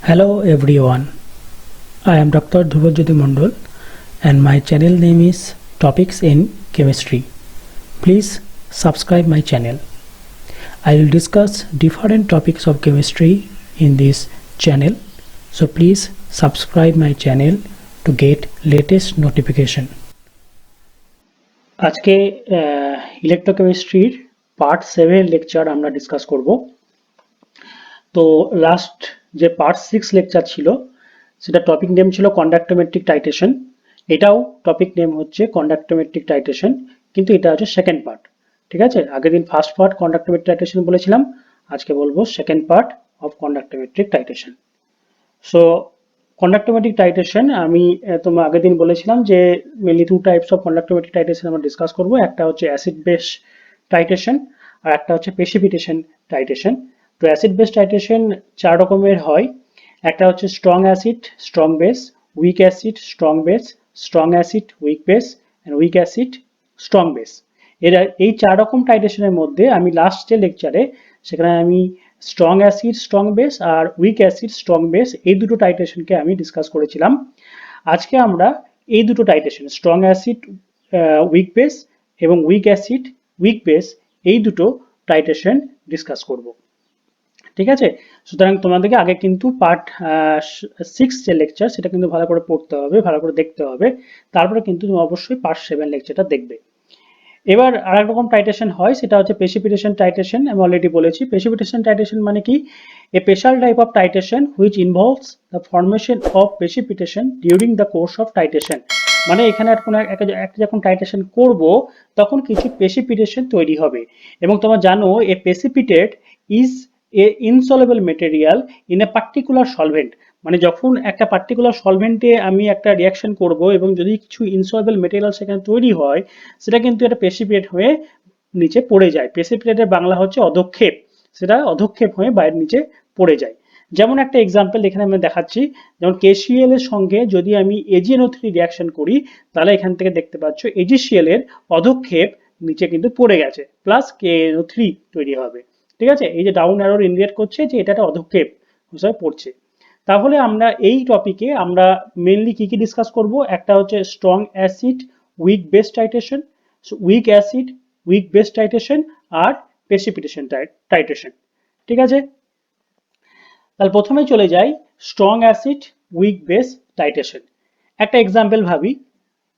Hello everyone, I am Dr. Dhruvajuti Mondol and my channel name is Topics in Chemistry. Please subscribe my channel. I will discuss different topics of chemistry in this channel. So please subscribe my channel to get latest notification. আজকে ইলেকট্রোকেমিস্ট্রির part 7 lecture আমরা discuss করব। তো last যে part 6 lecture ছিল সেটা topic name ছিল conductometric titration. এটাও topic name হচ্ছে কন্ডাক্টোমেট্রিক টাইট্রেশন, কিন্তু এটা হচ্ছে সেকেন্ড পার্ট। ঠিক আছে, আগের দিন ফার্স্ট পার্ট কন্ডাক্টোমেট্রিক টাইট্রেশন বলেছিলাম, আজকে বলবো second part of conductometric titration. So conductometric titration আমি তোমার আগের দিন বলেছিলাম যে mainly two types of conductometric titration আমরা ডিসকাস করব। একটা হচ্ছে অ্যাসিড বেস টাইট্রেশন আর একটা হচ্ছে প্রেসিপিটেশন টাইট্রেশন। তো অ্যাসিড বেস টাইট্রেশন চার রকমের হয়। একটা হচ্ছে strong acid strong base, weak acid strong base, strong acid weak base and weak acid strong base. এরা এই চার রকম টাইট্রেশনের মধ্যে আমি লাস্ট যে লেকচারে সেখানে আমি স্ট্রং অ্যাসিড স্ট্রং বেস আর উইক অ্যাসিড স্ট্রং বেস এই দুটো টাইট্রেশনকে আমি ডিসকাস করেছিলাম। আজকে আমরা এই দুটো titration strong acid weak base এবং উইক অ্যাসিড উইক বেস এই দুটো টাইট্রেশন ডিসকাস করব। ঠিক আছে, সুতরাং তোমাদেরকে আগে কিন্তু পার্ট 6 যে লেকচার সেটা কিন্তু ভালো করে পড়তে হবে, ভালো করে দেখতে হবে, তারপরে কিন্তু তুমি অবশ্যই পার্ট 7 লেকচারটা দেখবে। এবার আরেক রকম টাইট্রেশন হয়, সেটা হচ্ছে প্রেসিপিটেশন টাইট্রেশন। আমি অলরেডি বলেছি প্রেসিপিটেশন টাইট্রেশন মানে কি, a special type of titration which involves the formation of precipitation during the course of titration. মানে এখানে একটা যখন টাইট্রেশন করব তখন কিছু প্রেসিপিটেশন তৈরি হবে, এবং তোমরা জানো a precipitate is a insoluble material in a particular solvent. মানে যখন একটা পার্টিকুলার সলভেন্টে আমি একটা রিয়াকশন করব এবং যদি কিছু ইনসলুবল মেটেরিয়াল সেখানে তৈরি হয়, সেটা কিন্তু একটা প্রেসিপিটেট হয়ে নিচে পড়ে যায়। প্রেসিপিটেটের বাংলা হচ্ছে অধক্ষেপ, সেটা অধক্ষেপ হয়ে বাইরের নিচে পড়ে যায়। যেমন একটা এক্সাম্পল এখানে আমি দেখাচ্ছি, যেমন KCl এর সঙ্গে যদি আমি AgNO3 রিয়াকশন করি, তাহলে এখান থেকে দেখতে পাচ্ছ AgCl এর অধক্ষেপ নিচে কিন্তু পড়ে গেছে, প্লাস KNO3 তৈরি হবে। ঠিক আছে, এই যে ডাউন অ্যারো ইন্ডিকেট করছে যে এটা একটা অধক্ষেপ হিসেবে পড়ছে। তাহলে আমরা এই টপিকে আমরা মেইনলি কি কি ডিসকাস করব, একটা হচ্ছে strong acid weak base titration, weak acid weak base titration আর প্রেসিপিটেশন টাইট্রেশন। ঠিক আছে, তাহলে প্রথমে চলে যাই strong acid weak base titration. একটা এক্সাম্পল ভাবি,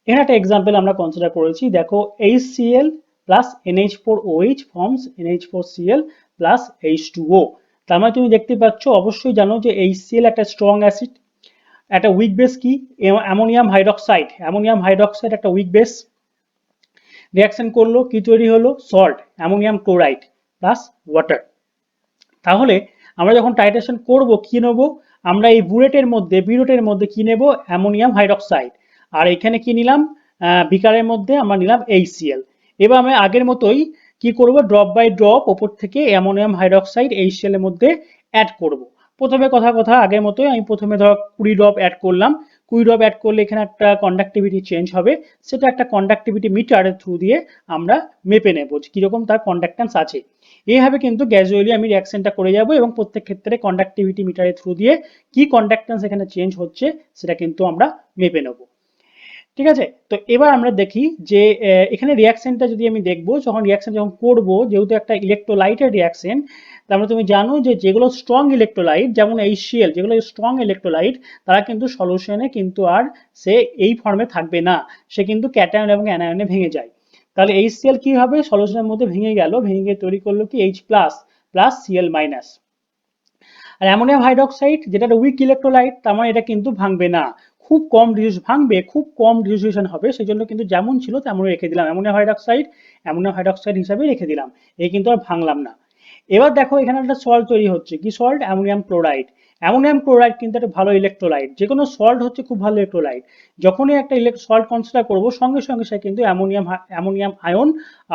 এখানে একটা এক্সাম্পল আমরা কনসিডার করেছি। দেখো HCl plus NH4OH forms NH4Cl plus H2O। তার মানে তুমি দেখতে পাচ্ছ, অবশ্যই জানো যে HCl একটা স্ট্রং অ্যাসিড, একটা উইক বেস কি অ্যামোনিয়াম হাইড্রক্সাইড। অ্যামোনিয়াম হাইড্রক্সাইড একটা উইক বেস, রিয়াকশন করলো কি তৈরি হলো, salt ammonium chloride plus water. তাহলে আমরা যখন টাইট্রেশন করব কি নেব, আমরা এই বিউরেটের মধ্যে কি নেব, অ্যামোনিয়াম হাইড্রক্সাইড, আর এখানে কি নিলাম, বিকারের মধ্যে আমরা নিলাম HCl। এবার আমি আগের মতোই কি করব, ড্রপ বাই ড্রপ ওপর থেকে অ্যামোনিয়াম হাইড্রক্সাইড HCl এর মধ্যে অ্যাড করব। প্রথমে কথা আগের মতোই আমি প্রথমে ধর 20 ড্রপ অ্যাড করলাম। 20 ড্রপ অ্যাড করলে এখানে একটা কন্ডাক্টিভিটি চেঞ্জ হবে, সেটা একটা কন্ডাক্টিভিটি মিটারের থ্রু দিয়ে আমরা মেপে নেব কিরকম তার কন্ডাক্ট্যান্স আছে। এইভাবে কিন্তু গ্র্যাজুয়ালি আমি রিঅ্যাকশনটা করে যাব, এবং প্রত্যেক ক্ষেত্রে কন্ডাক্টিভিটি মিটারের থ্রু দিয়ে কি কন্ডাক্ট্যান্স এখানে চেঞ্জ হচ্ছে সেটা কিন্তু আমরা মেপে নেব। ঠিক আছে, তো এবার আমরা দেখি যে এখানে রিঅ্যাকশনটা যদি আমি দেখবো, যখন করব, যেহেতু একটা ইলেকট্রোলাইটের রিঅ্যাকশন, তারপরে তুমি জানো যে যেগুলো স্ট্রং ইলেকট্রোলাইট যেমন HCl, যেগুলো স্ট্রং ইলেকট্রোলাইট, তারা কিন্তু সলিউশনে কিন্তু আর সে এই ফর্মে থাকবে না, সে কিন্তু ক্যাটায়ন এবং অ্যানায়নে ভেঙে যায়। তাহলে HCl কি হবে, সলিউশনের মধ্যে ভেঙে গেল, ভেঙে গিয়ে তৈরি করলো কি H plus plus Cl minus. আর অ্যামোনিয়াম হাইড্রক্সাইড যেটা উইক ইলেকট্রোলাইট, তার মানে এটা কিন্তু ভাঙবে না, খুব কম ভাঙবে, খুব কম ডিসোসিয়েশন হবে, সেই জন্য কিন্তু যেমন ছিল তেমনই রেখে দিলাম, অ্যামোনিয়াম হাইড্রক্সাইড হিসাবে রেখে দিলাম, এই কিন্তু আর ভাঙলাম না। এবার দেখো এখানে একটা সল্ট তৈরি হচ্ছে, কি salt, ammonium chloride. Ammonium chloride কিন্তু একটা ভালো ইলেকট্রোলাইট, যে কোনো সল্ট হচ্ছে খুব ভালো ইলেকট্রোলাইট। যখনই একটা সল্ট কনসিডার করব, সঙ্গে সঙ্গে সে কিন্তু অ্যামোনিয়াম আয়ন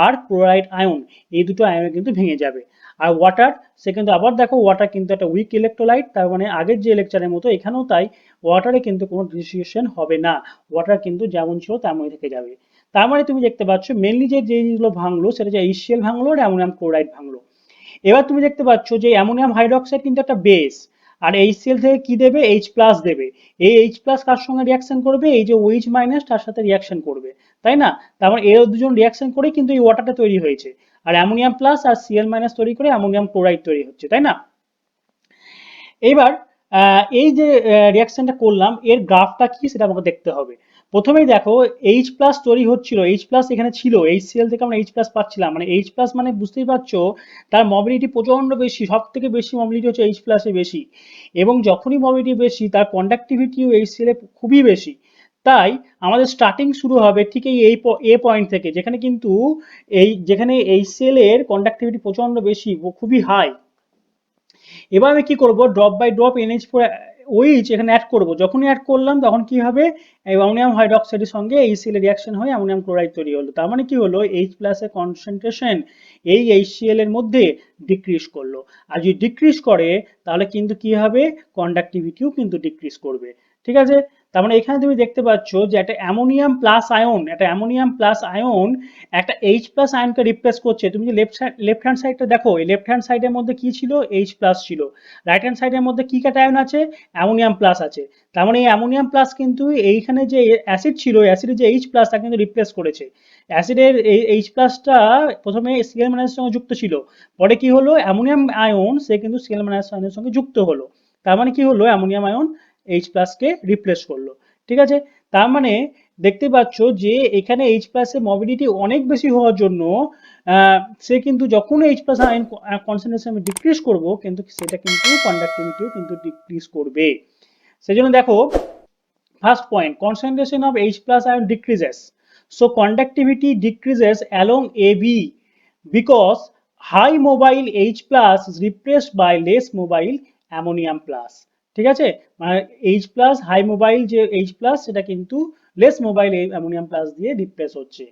আর ক্লোরাইড আয়ন, এই দুটো আয়নে কিন্তু ভেঙে যাবে। আর ওয়াটার, সে কিন্তু আবার দেখো ওয়াটার কিন্তু একটা উইক ইলেকট্রোলাইট, তার মানে আগের যে লেকচারের মতো এখানেও তাই, ওয়াটারে কিন্তু কোনো ডিসোসিয়েশন হবে না, ওয়াটার কিন্তু যেমন ছিল তেমনই থেকে যাবে। তার মানে তুমি দেখতে পাচ্ছ মেনলি যে জিনিসগুলো ভাঙলো সেটা যে HCl ভাঙলো আর অ্যামোনিয়াম ক্লোরাইড ভাঙলো। এবার তুমি দেখতে পাচ্ছ যে অ্যামোনিয়াম হাইড্রক্সাইড কিন্তু একটা বেস, আর HCl থেকে কি দেবে, H প্লাস দেবে। এই H প্লাস কার সঙ্গে রিয়াকশন করবে, এই যে OH মাইনাস তার সাথে রিয়াকশন করবে, তাই না? তার মানে এরা দুজন রিয়াকশন করে কিন্তু এই ওয়াটারটা তৈরি হয়েছে, আর অ্যামোনিয়াম প্লাস আর Cl মাইনাস তৈরি করে অ্যামোনিয়াম ক্লোরাইড তৈরি হচ্ছে, তাই না? এবার এই যে রিয়াকশনটা করলাম এর গ্রাফটা কি সেটা আমাকে দেখতে হবে। প্রথমেই দেখো H প্লাস তৈরি হচ্ছিল, H প্লাস এখানে ছিল, HCl থেকে আমরা H প্লাস পাচ্ছিলাম, মানে H প্লাস মানে বুঝতেই পারছো তার মোবিলিটি প্রচন্ড বেশি, সব থেকে বেশি মোবিলিটি হচ্ছে H প্লাসে বেশি, এবং যখনই মোবিলিটি বেশি তার কন্ডাক্টিভিটিও HCl এ খুবই বেশি। তাই আমাদের স্টার্টিং শুরু হবে ঠিক এই এ পয়েন্ট থেকে, যেখানে কিন্তু যেখানে HCl এর কন্ডাক্টিভিটি প্রচন্ড বেশি, খুবই হাই। এবার আমি কি করব, drop by drop NH4 OH এখানে অ্যাড করব, যখনই অ্যাড করলাম তখন কি হবে, অ্যামোনিয়াম হাইড্রোক্সাইডের সঙ্গে HCl এর রিঅ্যাকশন হয়ে অ্যামোনিয়াম ক্লোরাইড তৈরি হলো। তার মানে কি হলো, H প্লাস এর কনসেন্ট্রেশন এই HCl এর মধ্যে ডিক্রিজ করলো। আর যদি ডিক্রিজ করে তাহলে কিন্তু কি হবে, কন্ডাক্টিভিটিও কিন্তু ডিক্রিজ করবে। ঠিক আছে? তার মানে এখানে তুমি দেখতে পাচ্ছ যে একটা অ্যামোনিয়াম প্লাস আয়ন, একটা H প্লাস আয়নকে রিপ্লেস করছে। তুমি যে লেফট হ্যান্ড সাইডটা দেখো, এই লেফট হ্যান্ড সাইডের মধ্যে কি ছিল, H প্লাস ছিল। রাইট হ্যান্ড সাইডের মধ্যে কি ক্যাটায়ন আছে, অ্যামোনিয়াম প্লাস আছে। তার মানে এই অ্যামোনিয়াম প্লাস কিন্তু এইখানে যে অ্যাসিড ছিল, অ্যাসিডের যে H প্লাস তা কিন্তু রিপ্লেস করেছে। অ্যাসিডের এই H প্লাসটা প্রথমে Cl মাইনাসের সঙ্গে যুক্ত ছিল, পরে কি হলো, অ্যামোনিয়াম আয়ন সে কিন্তু Cl মাইনাস আয়নের সঙ্গে যুক্ত হলো। তার মানে কি হলো, অ্যামোনিয়াম আয়ন H প্লাসকে রিপ্লেস করলো। ঠিক আছে? তার মানে দেখতে পাচ্ছ যে এখানে H প্লাস এর মোবিলিটি অনেক বেশি হওয়ার জন্য সে কিন্তু যখন H প্লাস আয়ন কনসেন্ট্রেশন আমি ডিক্রিজ করব, কিন্তু সেটা কিন্তু কন্ডাক্টিভিটিও কিন্তু ডিক্রিজ করবে। সেজন্য দেখো, first point, concentration of H plus ion decreases, so conductivity decreases along AB because high mobile H plus is replaced by less mobile ammonium plus। ঠিক আছে? মানে H plus হাই মোবাইল যে H plus সেটা কিন্তু less mobile ammonium plus দিয়ে replace হচ্ছে।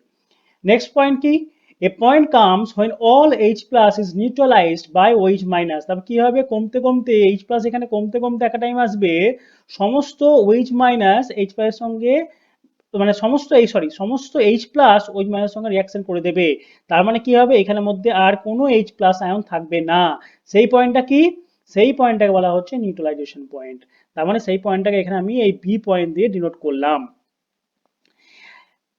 Next point কি, a point comes when all H plus is neutralized by OH minus। তারপর কি হবে, কমতে কমতে H plus এখানে কমতে কমতে একটা টাইম আসবে সমস্ত OH minus H plus এর সঙ্গে, মানে সমস্ত H plus OH minus এর সঙ্গে রিঅ্যাকশন করে দেবে। তার মানে কি হবে, এখানের মধ্যে আর কোনো H plus আয়ন থাকবে না। সেই পয়েন্টটা কি, সেই পয়েন্টটাকে বলা হচ্ছে নিউট্রালাইজেশন পয়েন্ট। তার মানে সেই পয়েন্টটাকে এখানে আমি এই বি পয়েন্ট দিয়ে ডিনোট করলাম।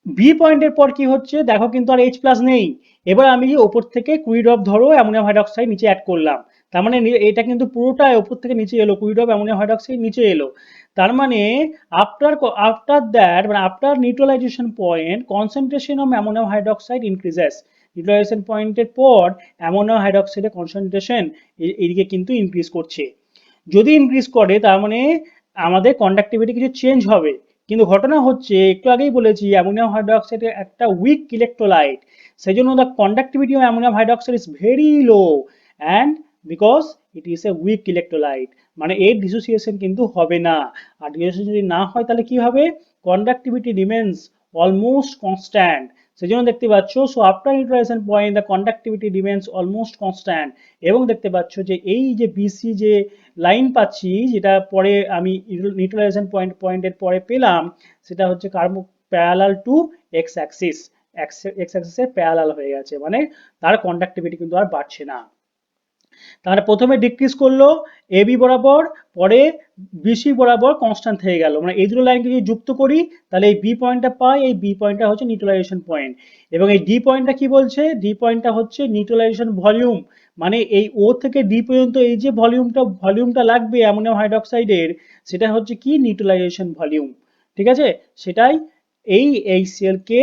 বি পয়েন্টের পর কি হচ্ছে দেখো, কিন্তু আর H প্লাস নেই। এবার আমি ওপর থেকে 20 ড্রপ ধরো অ্যামোনিয়াম হাইড্রোক্সাইড নিচে অ্যাড করলাম। তার মানে এটা কিন্তু পুরোটাই ওপর থেকে নিচে এলো, 20 ড্রপ অ্যামোনিয়াম হাইড্রোক্সাইড নিচে এলো। তার মানে after neutralisation point concentration of ammonium hydroxide increases. Neutralisation পয়েন্টের পর অ্যামোনিয়াম হাইড্রোক্সাইডের কনসেন্ট্রেশন এদিকে কিন্তু ইনক্রিজ করছে। যদি ইনক্রিজ করে তার মানে আমাদের কন্ডাক্টিভিটি কিছু চেঞ্জ হবে। কিন্তু ঘটনা হচ্ছে, একটু আগেই বলেছি অ্যামোনিয়াম হাইড্রোক্সাইড একটা উইক ইলেকট্রোলাইট, সেই জন্য the conductivity of ammonium hydroxide is very low, and because it is a weak electrolyte, মানে এর ডিসোসিয়েশন কিন্তু হবে না। আর ডিসোসিয়েশন যদি না হয় তাহলে কি হবে, কন্ডাক্টিভিটি রিমেন্স অলমোস্ট কনস্ট্যান্ট। সেজন্য দেখতে পাচ্ছ, so after neutralisation point the conductivity remains almost constant. এবং দেখতে পাচ্ছ যে এই যে বিসি যে লাইন পাচ্ছি, যেটা পরে আমি নিউট্রালাইজেশন পয়েন্টের পরে পেলাম, সেটা হচ্ছে curve parallel to X axis, X অ্যাক্সিসের প্যারালাল হয়ে গেছে, মানে তার কন্ডাক্টিভিটি কিন্তু আর বাড়ছে না। তাহলে প্রথমে ডিক্রিজ করলো এবি বরাবর, পরে বিসি বরাবর কনস্ট্যান্ট থেকে গেল, মানে এই দুটো লাইনকে যদি যুক্ত করি তাহলে এই বি পয়েন্টটা পাই, এই বি পয়েন্টটা হচ্ছে নিউট্রালাইজেশন পয়েন্ট। এবং এই ডি পয়েন্টটা কি বলছে, ডি পয়েন্টটা হচ্ছে নিউট্রালাইজেশন ভলিউম, মানে এই ও থেকে ডি পর্যন্ত এই যে ভলিউমটা লাগবে অ্যামোনিয়াম হাইড্রোক্সাইডের, সেটা হচ্ছে কি নিউট্রালাইজেশন ভলিউম। ঠিক আছে? সেটাই এই HCl কে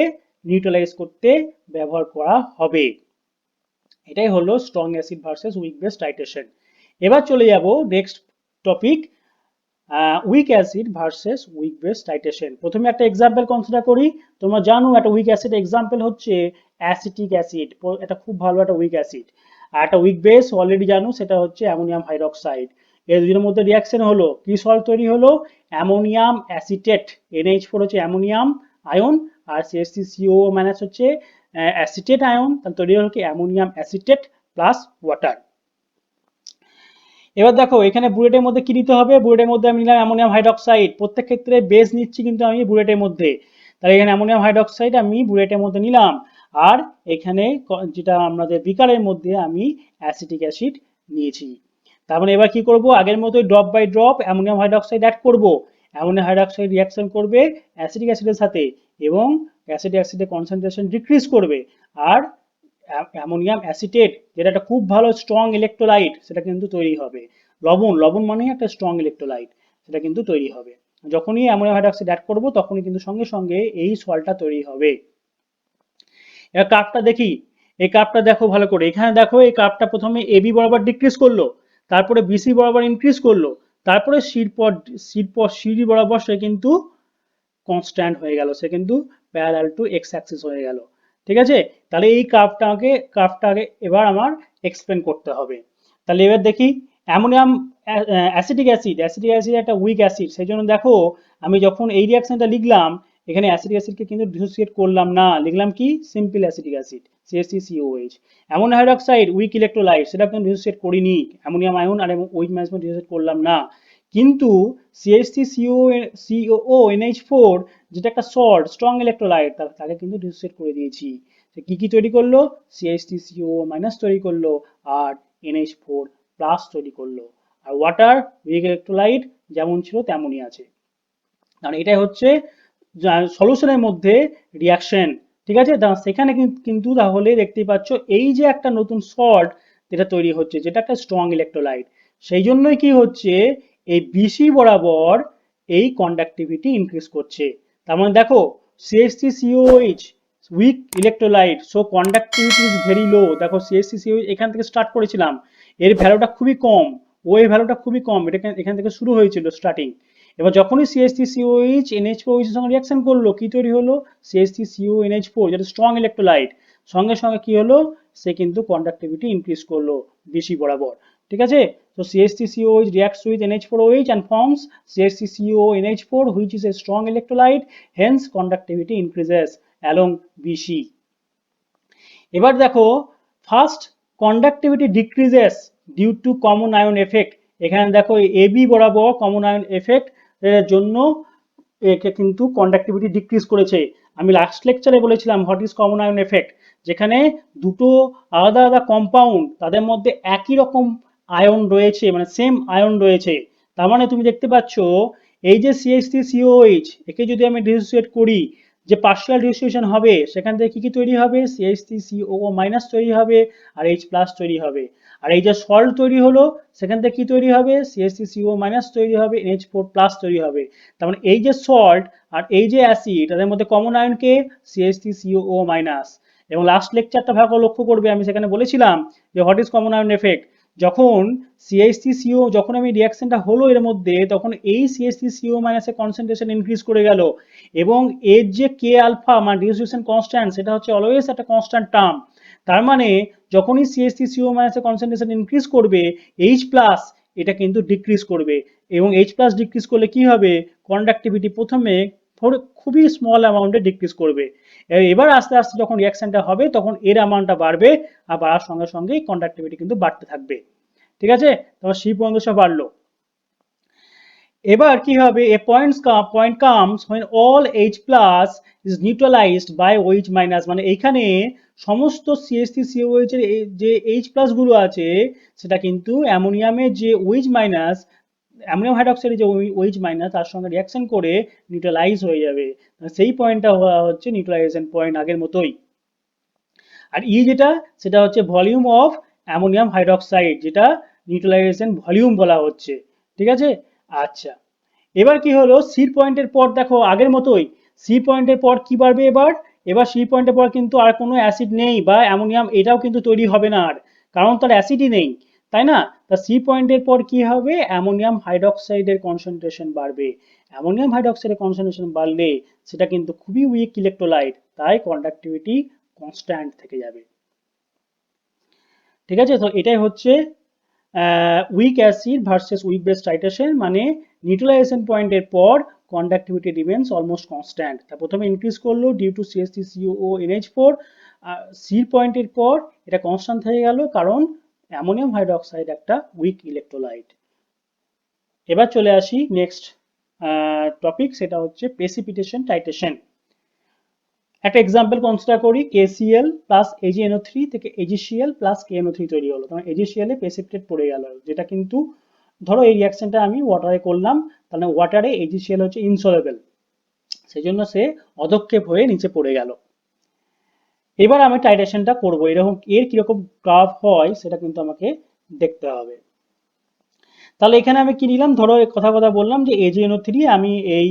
নিউট্রালাইজ করতে ব্যবহার করা হবে। এটাই হলো strong acid versus week base titration. এবার চলে যাব next topic, week acid versus week base titration. প্রথমে একটা এক্সাম্পল কনসিডার করি। তোমরা জানো একটা উইক অ্যাসিড এক্সাম্পল হচ্ছে অ্যাসিটিক অ্যাসিড, এটা খুব ভালো একটা উইক অ্যাসিড। আর একটা উইক বেস অলরেডি জানো, সেটা হচ্ছে অ্যামোনিয়াম হাইড্রোক্সাইড। এর দুজনের মধ্যে রিঅ্যাকশন হলো, কি সল্ট তৈরি হলো, অ্যামোনিয়াম অ্যাসিটেট, NH4 হচ্ছে অ্যামোনিয়াম আয়ন, আর CH3CO মাইনাস হচ্ছে অ্যাসিটেট আয়ন, তাহলে তৈরি হলো কি অ্যামোনিয়াম অ্যাসিটেট প্লাস ওয়াটার। এবার দেখো এখানে বুলেটের মধ্যে কি নিতে হবে, বুলেটের মধ্যে আমি নিলাম অ্যামোনিয়াম হাইড্রোক্সাইড, প্রত্যেক ক্ষেত্রে বেস নিচ্ছি কিন্তু আমি বুলেটের মধ্যে, তাহলে এখানে অ্যামোনিয়াম হাইড্রোক্সাইড আমি বুলেটের মধ্যে নিলাম। আর এখানে যেটা আমাদের বিকারের মধ্যে আমি অ্যাসিটিক অ্যাসিড নিয়েছি। তার মানে এবার কি করব, আগের মতোই drop by drop ammonium hydroxide add করব। অ্যামোনিয়াম হাইড্রোক্সাইড রিঅ্যাকশন করবে অ্যাসিটিক অ্যাসিডের সাথে এবং অ্যাসিটিক অ্যাসিডের কনসেন্ট্রেশন ডিক্রিজ করবে। আর অ্যামোনিয়াম অ্যাসিটেট যেটা একটা খুব ভালো স্ট্রং ইলেকট্রোলাইট সেটা কিন্তু তৈরি হবে। লবণ, লবণ মানেই একটা স্ট্রং ইলেকট্রোলাইট, সেটা কিন্তু তৈরি হবে। যখনই অ্যামোনিয়াম হাইড্রোক্সাইড অ্যাড করব তখনই কিন্তু সঙ্গে সঙ্গে এই সল্টটা তৈরি হবে। এবার কার্ভটা দেখি, এই কার্ভটা দেখো ভালো করে, এখানে দেখো এই কার্ভটা প্রথমে এবি বরাবর ডিক্রিজ করলো, তারপরে বিসি বরাবর ইনক্রিজ করলো, তারপরে সিডি বরাবর সে কিন্তু কনস্ট্যান্ট হয়ে গেল, সে কিন্তু প্যারালাল টু এক্স অ্যাক্সিস হয়ে গেল। ঠিক আছে, তাহলে এই কার্ভটাকে এবার আমার এক্সপ্লেন করতে হবে। তাহলে এবার দেখি, অ্যামোনিয়াম অ্যাসিডিক অ্যাসিড একটা উইক অ্যাসিড, সেই জন্য দেখো আমি যখন এই রিঅ্যাকশনটা লিখলাম এখানে অ্যাসিডিক অ্যাসিডকে কিন্তু ডিসোসিয়েট করলাম না, লিখলাম কি simple acidic acid CH3COOH। Ammonium hydroxide weak electrolyte, সেটা কিন্তু ডিসোসিয়েট করিনি, অ্যামোনিয়াম আয়ন আর ওইচ ম্যানেজমেন্ট ডিসোসিয়েট করলাম না। কিন্তু CH3COONH4 যেটা একটা সল্ট স্ট্রং ইলেকট্রোলাইট, তাকে কিন্তু ডিসোসিয়েট করে দিয়েছি। কি কি তৈরি করলো, CH3CO- তৈরি করলো আর NH4 প্লাস তৈরি করলো। আর ওয়াটার উইক ইলেকট্রোলাইট যেমন ছিল তেমনই আছে। কারণ এটাই হচ্ছে সলিউশনের মধ্যে রিয়াকশন। ঠিক আছে, সেখানে কিন্তু তাহলে দেখতেই পাচ্ছ এই যে একটা নতুন সল্ট যেটা তৈরি হচ্ছে, যেটা একটা স্ট্রং ইলেকট্রোলাইট, সেই জন্যই কি হচ্ছে এই বিসি বরাবর এই কন্ডাক্টিভিটি ইনক্রিজ করছে। তার মানে দেখো CH3COH weak electrolyte, so conductivity is very low. দেখো CH3COH এখান থেকে স্টার্ট করেছিলাম, এর ভ্যালুটা খুবই কম, ও এর ভ্যালুটা খুবই কম, এটা এখান থেকে শুরু হয়েছিল স্টার্টিং। এবার যখনই CH3COH NH4OH এর সঙ্গে রিঅ্যাকশন করলো, কি তৈরি হলো, CH3CONH4 যেটা স্ট্রং ইলেকট্রোলাইট, সঙ্গে সঙ্গে কি হলো, সে কিন্তু কন্ডাক্টিভিটি ইনক্রিজ করলো বিসি বরাবর। ঠিক আছে, so CH3COH reacts with NH4OH and forms CH3CONH4 which is a strong electrolyte, hence conductivity increases along BC. এবার দেখো first conductivity decreases due to common ion effect. এখানে দেখো এবি বরাবর কমন আয়ন এফেক্ট এর জন্য একে কিন্তু কন্ডাক্টিভিটি ডিক্রিজ করেছে। আমি লাস্ট লেকচারে বলেছিলাম what is common ion effect, যেখানে দুটো আলাদা আলাদা কম্পাউন্ড তাদের মধ্যে একই রকম আয়ন রয়েছে, মানে সেম আয়ন রয়েছে। তার মানে তুমি দেখতে পাচ্ছ এই যে CH3COH একে যদি আমি ডিসোসিয়েট করি, যে পার্শিয়াল ডিসোসিয়েশন হবে সেখান থেকে কি কি তৈরি হবে, CH3COO- তৈরি হবে আর H প্লাস তৈরি হবে। আর এই যে সল্ট তৈরি হলো সেখান থেকে কি তৈরি হবে, CH3CO- তৈরি হবে, NH4 প্লাস তৈরি হবে। তার মানে এই যে সল্ট আর এই যে অ্যাসিড তাদের মধ্যে কমন আয়ন কে, CH3COO-। এবং লাস্ট লেকচারটা ভালো লক্ষ্য করবে, আমি সেখানে বলেছিলাম যে what is common ion effect, যখন CH3CO যখন আমি রিঅ্যাকশনটা হলো এর মধ্যে, তখন এই CH3CO- এর কনসেন্ট্রেশন ইনক্রিজ করে গেল এবং এর যে কে আলফা মানে ডিসোসিয়েশন কনস্ট্যান্ট, সেটা হচ্ছে অলওয়েজ একটা কনস্ট্যান্ট টার্ম। তার মানে যখনই CH3CO- এর কনসেন্ট্রেশন ইনক্রিজ করবে, H প্লাস এটা কিন্তু ডিক্রিজ করবে এবং H প্লাস ডিক্রিজ করলে কি হবে, কন্ডাক্টিভিটি প্রথমে খুবই স্মল অ্যামাউন্টে ডিক্রিজ করবে, এবার আস্তে আস্তে যখন রিঅ্যাকশনটা হবে তখন এর অ্যামাউন্টটা বাড়বে আর বাড়ার সঙ্গে সঙ্গে কন্ডাক্টিভিটি কিন্তু বাড়তে থাকবে। ঠিক আছে, তোমার সি পর্যন্ত সব বাড়লো। এবার কি হবে, a point comes when all H plus is neutralized by OH minus, মানে এইখানে সমস্ত CH3COH এর যে H প্লাস গুলো আছে সেটা কিন্তু অ্যামোনিয়ামের যে OH মাইনাস, অ্যামোনিয়াম হাইড্রোক্সাইডের যে OH মাইনাস তার সঙ্গে রিঅ্যাকশন করে নিউট্রালাইজ হয়ে যাবে। সেই পয়েন্টটা হচ্ছে নিউট্রালাইজেশন পয়েন্ট আগের মতোই। আর ই যেটা সেটা হচ্ছে ভলিউম অফ অ্যামোনিয়াম হাইড্রোক্সাইড, যেটা নিউট্রালাইজেশন ভলিউম বলা হচ্ছে। ঠিক আছে, আচ্ছা এবার কি হলো, সি পয়েন্টের পর দেখো আগের মতোই, সি পয়েন্টের পর কি বাড়বে এবার, এবার সি পয়েন্টের পর কিন্তু আর কোনো অ্যাসিড নেই বা অ্যামোনিয়াম এটাও কিন্তু তৈরি হবে না আর, কারণ তার অ্যাসিডই নেই, তাই না। তা সি পয়েন্টের পর কি হবে, অ্যামোনিয়াম হাইড্রোক্সাইডের কনসেন্ট্রেশন বাড়বে। অ্যামোনিয়াম হাইড্রোক্সাইডের কনসেন্ট্রেশন বাড়লে সেটা কিন্তু খুবই উইক ইলেকট্রোলাইট, তাই কন্ডাক্টিভিটি কনস্ট্যান্ট থেকে যাবে। ঠিক আছে, তো এটাই হচ্ছে week acid versus week base titration, মানে নিউট্রালাইজেশন পয়েন্টের পর কন্ডাক্টিভিটি রিমেন্স অলমোস্ট কনস্ট্যান্ট। তা প্রথমে ইনক্রিজ করলো ডিউ টু CH3COONH4, সি পয়েন্টের পর এটা কনস্ট্যান্ট হয়ে গেল কারণ অ্যামোনিয়াম হাইড্রোক্সাইড একটা উইক ইলেকট্রোলাইট। এবার চলে আসি নেক্সট টপিক, সেটা হচ্ছে প্রেসিপিটেশন টাইট্রেশন। একটা এক্সাম্পল কনসিডার করি, KCl প্লাস AgNO3 থেকে AgCl প্লাস KNO3 তৈরি হলো, তখন AgCl এ প্রেসিপিটেট পড়ে গেল, যেটা কিন্তু ধরো এই রিঅ্যাকশনটা আমি ওয়াটারে করলাম, তাহলে ওয়াটারে AgCl হচ্ছে ইনসলেবল, সেই জন্য সে অধক্ষেপ হয়ে নিচে পড়ে গেল। এবার আমি টাইট্রেশনটা করব, এরকম এর কিরকম গ্রাফ হয় সেটা কিন্তু আমাকে দেখতে হবে। তাহলে এখানে আমি কি নিলাম, ধরো কথা বললাম যে AgNO3 আমি এই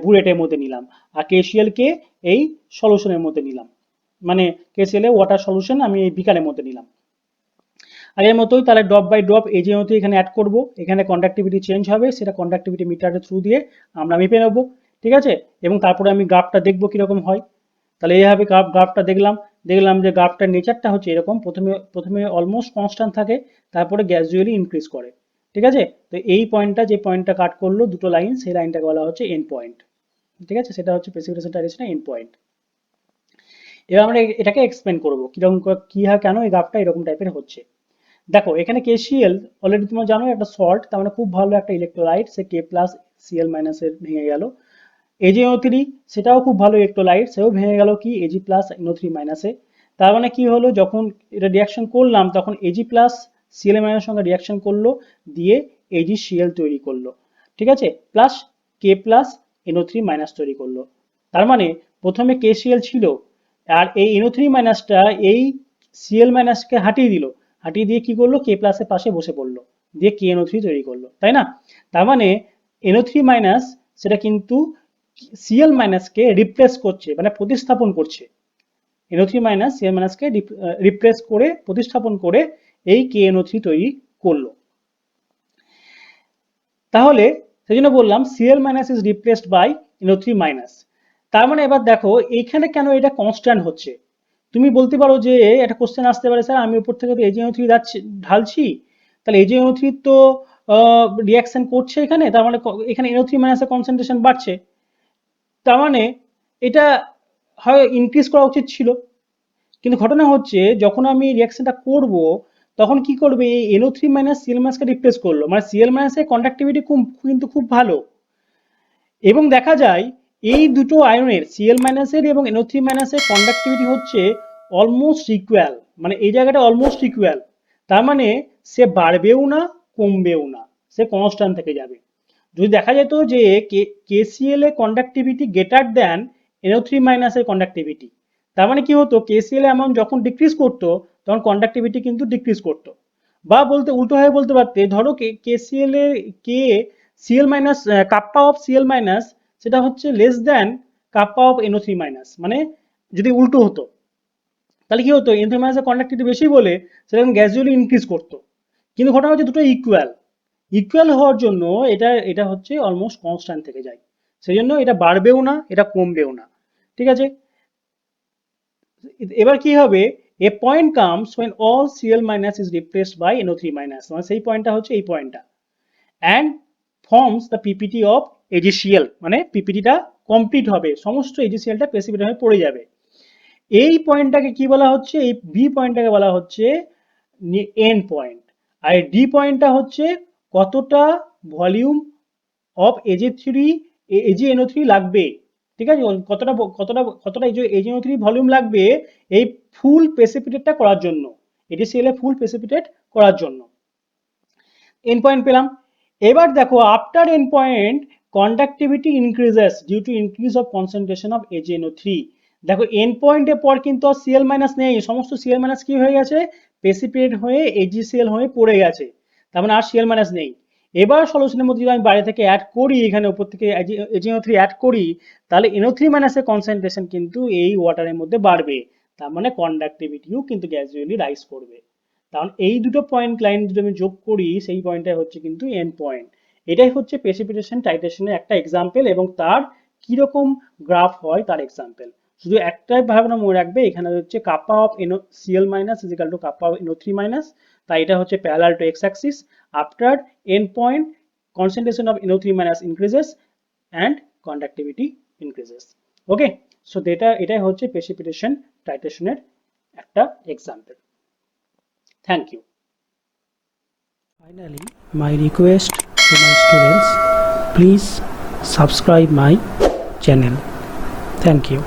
বুলেটের মধ্যে নিলাম, আর KCl কে এই সলিউশনের মধ্যে নিলাম, মানে KCl এ ওয়াটার সলিউশন আমি এই বিকারের মধ্যে নিলাম। আগের মতোই তাহলে ড্রপ বাই ড্রপ AgNO3 এখানে অ্যাড করব, এখানে কন্ডাক্টিভিটি চেঞ্জ হবে, সেটা কন্ডাক্টিভিটি মিটারের থ্রু দিয়ে আমরা মেপে নেব, ঠিক আছে। এবং তারপরে আমি গ্রাফটা দেখব কিরকম হয়। তাহলে এইভাবে গ্রাফটা দেখলাম যে গ্রাফটার নেচারটা হচ্ছে এরকম, প্রথমে অলমোস্ট কনস্ট্যান্ট থাকে, তারপরে গ্র্যাজুয়ালি ইনক্রিজ করে, ঠিক আছে। তো এই পয়েন্টটা, যে পয়েন্টটা কাট করলো দুটো লাইন, সেই লাইনটাকে বলা হচ্ছে এন্ড পয়েন্ট, ঠিক আছে, সেটা হচ্ছে প্রেসিপিটেশন টাইট্রেশনের এন্ড পয়েন্ট। এবার আমরা এটাকে এক্সপ্লেন করব কিরকম কি হয়, কেন এই গ্রাফটা এরকম টাইপের হচ্ছে। দেখো এখানে KCl অলরেডি তোমরা জানো একটা সল্ট, তার মানে খুব ভালো একটা ইলেকট্রোলাইট, সে K প্লাস Cl মাইনাস এর ভেঙে গেল। AgNO3 সেটাও খুব ভালো ইলেকট্রোলাইট, সেও ভেঙে গেল কি Ag প্লাস NO3 মাইনাসে। তার মানে কি হলো, যখন এটা রিয়াকশন করলাম তখন Ag প্লাস Cl মাইনাসের সঙ্গে রিয়াকশন করলো, দিয়ে AgCl তৈরি করলো, ঠিক আছে, plus K plus NO3 minus তৈরি করলো। তার মানে প্রথমে KCl ছিল, আর এই NO3 মাইনাসটা এই Cl মাইনাসকে হাঁটিয়ে দিল, হাঁটিয়ে দিয়ে কি করলো, K প্লাসের পাশে বসে পড়লো, দিয়ে KNO3 তৈরি করলো, তাই না। তার মানে NO3 মাইনাস সেটা কিন্তু Cl মাইনাসকে রিপ্লেস করছে, মানে প্রতিস্থাপন করছে, NO3 মাইনাস Cl মাইনাসকে রিপ্লেস করে প্রতিস্থাপন করে এই KNO3 তৈরি করলো। তাহলে সেই জন্য বললাম Cl minus is replaced by NO3 minus. তার মানে এবার দেখো এইখানে কেন এটা কনস্ট্যান্ট হচ্ছে। তুমি বলতে পারো যে একটা কোশ্চেন আসতে পারে, স্যার আমি উপর থেকে তো AgNO3 ঢালছি, তাহলে AgNO3 তো রিয়াকশন করছে এখানে, তার মানে এখানে NO3 মাইনাসের কনসেন্ট্রেশন বাড়ছে, তার মানে এটা হয় ইনক্রিজ করা উচিত ছিল। কিন্তু ঘটনা হচ্ছে যখন আমি রিয়াকশনটা করব, তখন কি করবে, এই NO3 মাইনাস Cl মাইনাসকে রিপ্লেস করলো, মানে Cl মাইনাসের কন্ডাক্টিভিটি কিন্তু খুব ভালো, এবং দেখা যায় এই দুটো আয়নের Cl মাইনাসের এবং NO3 মাইনাসের কন্ডাক্টিভিটি হচ্ছে অলমোস্ট ইকুয়াল, মানে এই জায়গাটা অলমোস্ট ইকুয়াল, তার মানে সে বাড়বেও না কমবেও না, সে কনস্ট্যান্ট থেকে যাবে। যদি দেখা যেত যে KCl এর কন্ডাক্টিভিটি গ্রেটার দ্যান NO3 মাইনাসের কন্ডাক্টিভিটি, তার মানে কি হতো, KCl অ্যামাউন্ট যখন ডিক্রিজ করতো তখন কন্ডাক্টিভিটি কিন্তু ডিক্রিজ করতো, বা বলতে উল্টো হয়ে বলতে পারতে, ধরো KCl এর Cl minus kappa of Cl minus সেটা হচ্ছে less than kappa of NO3 minus, মানে যদি উল্টো হতো তাহলে কি হতো, NO3 মাইনাসের কন্ডাক্টিভিটি বেশি বলে সেটা গ্র্যাজুয়ালি ইনক্রিজ করতো। কিন্তু ঘটনা হচ্ছে দুটো ইকুয়াল হওয়ার জন্য এটা হচ্ছে অলমোস্ট কনস্ট্যান্ট থেকে যায়, সেই জন্য এটা বাড়বেও না এটা কমবেও না, ঠিক আছে। এবার কি হবে, a point comes when all Cl minus is replaced by NO3 minus, মানে সেই পয়েন্টটা হচ্ছে এই পয়েন্টটা, and forms the PPT of AgCl, মানে পিপিটিটা কমপ্লিট হবে, সমস্ত AgClটা প্রেসিপিটেট হয়ে পড়ে যাবে। এই পয়েন্টটাকে কি বলা হচ্ছে, এই বি পয়েন্টটাকে বলা হচ্ছে এন্ড পয়েন্ট, আর ডি পয়েন্টটা হচ্ছে কতটা ভলিউম অফ AgNO3 লাগবে, ঠিক আছে, কতটা AgNO3 ভলিউম লাগবে এই ফুল প্রেসিপিটেটটা করার জন্য, AgCl এর ফুল প্রেসিপিটেট করার জন্য। এন্ড পয়েন্ট পেলাম। এবার দেখো after end point conductivity increases due to increase of concentration of AgNO3। দেখো এন্ড পয়েন্টের পর কিন্তু আর Cl মাইনাস নেই, সমস্ত Cl মাইনাস কি হয়ে গেছে, প্রেসিপিটেট হয়ে AgCl হয়ে পড়ে গেছে, তার মানে আর Cl মাইনাস নেই। এবার সলিউশনের মধ্যে যদি আমি বাইরে থেকে অ্যাড করি, এখানে উপর থেকে AgNO3 অ্যাড করি, তাহলে NO3 মাইনাসের কনসেন্ট্রেশন কিন্তু এই ওয়াটারের মধ্যে বাড়বে, তার মানে কন্ডাক্টিভিটিও কিন্তু গ্র্যাজুয়ালি রাইজ করবে। কারণ এই দুটো পয়েন্ট লাইন যদি আমি যোগ করি, সেই পয়েন্টটাই হচ্ছে কিন্তু এন্ড পয়েন্ট। এটাই হচ্ছে প্রেসিপিটেশন টাইট্রেশনের একটা এক্সাম্পল, এবং তার কিরকম গ্রাফ হয় তার এক্সাম্পল। শুধু একটাই ভাবনা মনে রাখবে, এখানে হচ্ছে kappa of Cl minus is equal to kappa of NO3 minus, তাই এটা হচ্ছে parallel to X Axis. After end point concentration of NO3 minus increases and conductivity increases. Okay, so এটাই হচ্ছে প্রেসিপিটেশন টাইট্রেশনের একটা example. Thank you. Finally, my request to my students, please subscribe my channel. Thank you.